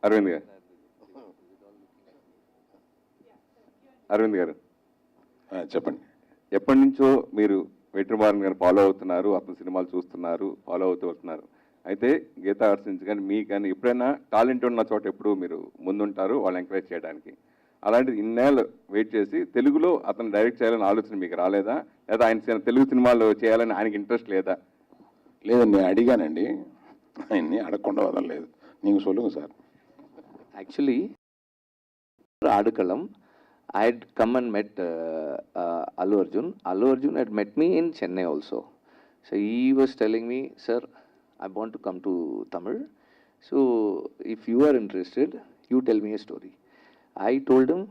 అరవింద్ గారు, అరవింద్ గారు చెప్పండి. ఎప్పటి నుంచో మీరు వెట్రిమారన్ గారు ఫాలో అవుతున్నారు, అతని సినిమాలు చూస్తున్నారు, ఫాలో అవుతూ వస్తున్నారు. అయితే గీతా ఆర్ట్స్ నుంచి కానీ మీ కానీ ఎప్పుడైనా టాలెంట్ ఉన్న చోట ఎప్పుడు మీరు ముందుంటారు వాళ్ళు ఎంకరేజ్ చేయడానికి. అలాంటిది ఇన్నేళ్ళు వెయిట్ చేసి తెలుగులో అతను డైరెక్ట్ చేయాలని ఆలోచన మీకు రాలేదా? లేదా ఆయన తెలుగు సినిమాలు చేయాలని ఆయనకి ఇంట్రెస్ట్ లేదా? లేదండి, నేను అడిగానండి, ఆయన్ని అడగకుండా వదలలేదు. నీకు சொல்லுங்க sir. Actually, Adakalam, I had come and met Allu Arjun. Allu Arjun had met me in Chennai also. So he was telling me, sir, I want to come to Tamil. So if you are interested, you tell me a story. I told him,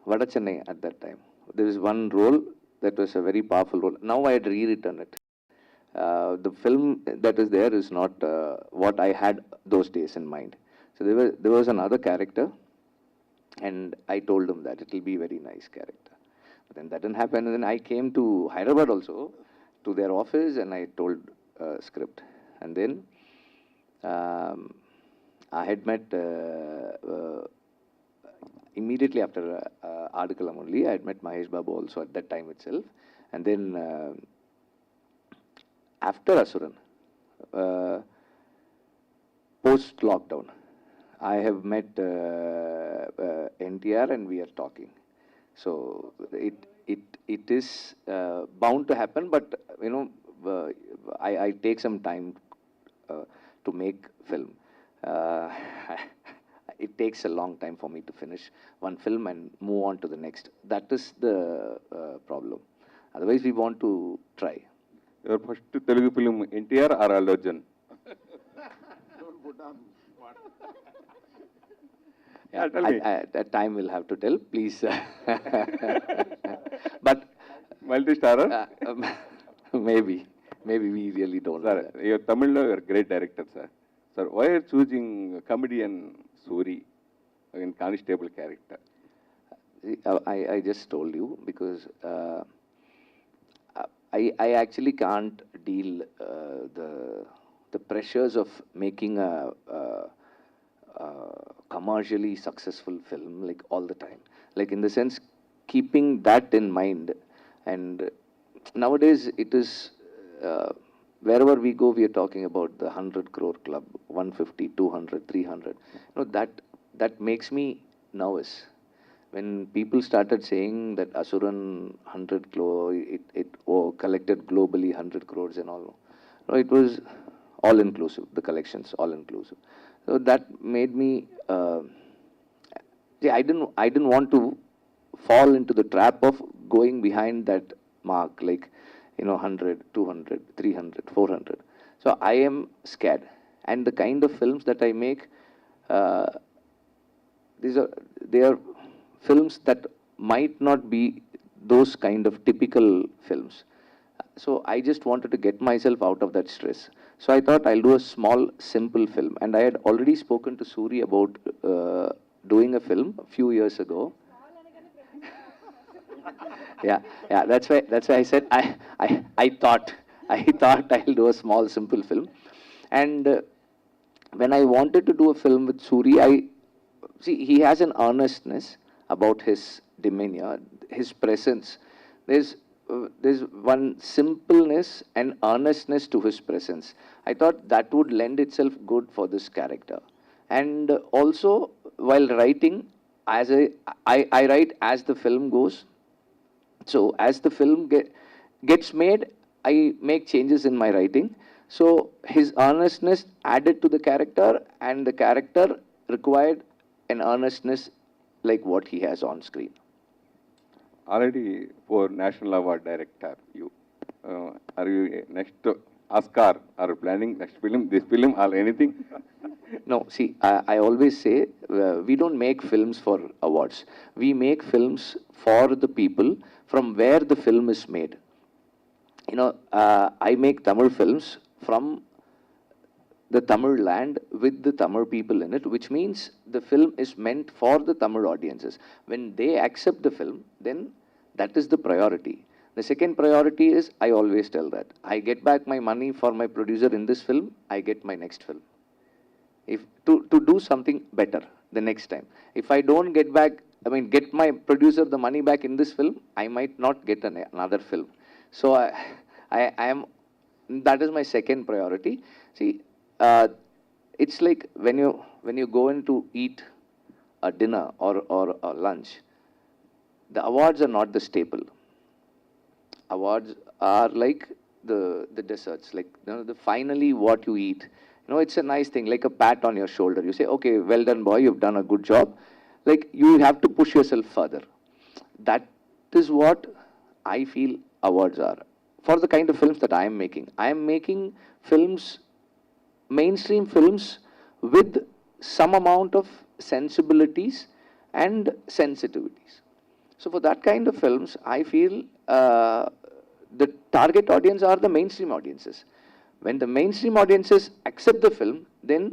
Vada Chennai at that time. There is one role that was a very powerful role. Now I had rewritten it. The film that is there is not what I had those days in mind. So there was another character, and I told him that it will be a very nice character. But then that didn't happen, and then I came to Hyderabad also, to their office, and I told script. And then I had met immediately after Adakalam only, I had met Mahesh Babu also at that time itself. And then after Asuran, post-lockdown, I have met NTR and we are talking. So it is bound to happen, but you know, I take some time to make film. It takes a long time for me to finish one film and move on to the next. That is the problem. Otherwise, we want to try. Your first Telugu film, NTR or Allu Arjun? Yeah, tell me. That time will have to tell, please. But Multi-starrer? maybe we really don't know Sir, that. you're Tamil, you're a great director, sir. Sir, why are you choosing comedian Soori in constable character? I just told you because I actually can't deal the pressures of making a commercially successful film like all the time. Like in the sense, keeping that in mind. And nowadays it is wherever we go, we are talking about the 100 crore club, 150, 200, 300. You know, that makes me nervous. When people started saying that Asuran 100 crore, it collected globally 100 crores and all. No, it was all inclusive, the collections all inclusive. So that made me, I didn't want to fall into the trap of going behind that mark, like, you know, 100, 200, 300, 400. So I am scared. And the kind of films that I make, they are films that might not be those kind of typical films. So I just wanted to get myself out of that stress. So I thought I'll do a small, simple film. And I had already spoken to Soori about doing a film a few years ago. Yeah, that's why I said I thought I'll do a small, simple film. And when I wanted to do a film with Soori, see, he has an earnestness about his demeanor, his presence. There's one simpleness and earnestness to his presence. I thought that would lend itself good for this character. And also, while writing, I write as the film goes. So as the film gets made, I make changes in my writing. So his earnestness added to the character, and the character required an earnestness like what he has on screen. Already for National Award Director, you are you next Oscar? Are you planning next film, this film, or anything? No, see, I always say we don't make films for awards. We make films for the people from where the film is made. You know, I make Tamil films from the Tamil land with the Tamil people in it, which means the film is meant for the Tamil audiences. When they accept the film, then that is the priority. The second priority is, I always tell that, I get back my money for my producer in this film, I get my next film. If to do something better the next time. If I don't get back, get my producer the money back in this film, I might not get another film. So I am, that is my second priority. See, it's like when you go in to eat a dinner or a lunch, the awards are not the staple. Awards are like the desserts, like the finally what you eat. It's a nice thing, like a pat on your shoulder. You say, okay, well done, boy, you've done a good job. Like, you have to push yourself further. That is what I feel awards are. For the kind of films that I am making. I am making films, mainstream films, with some amount of sensibilities and sensitivities. So for that kind of films, I feel the target audience are the mainstream audiences. When the mainstream audiences accept the film, then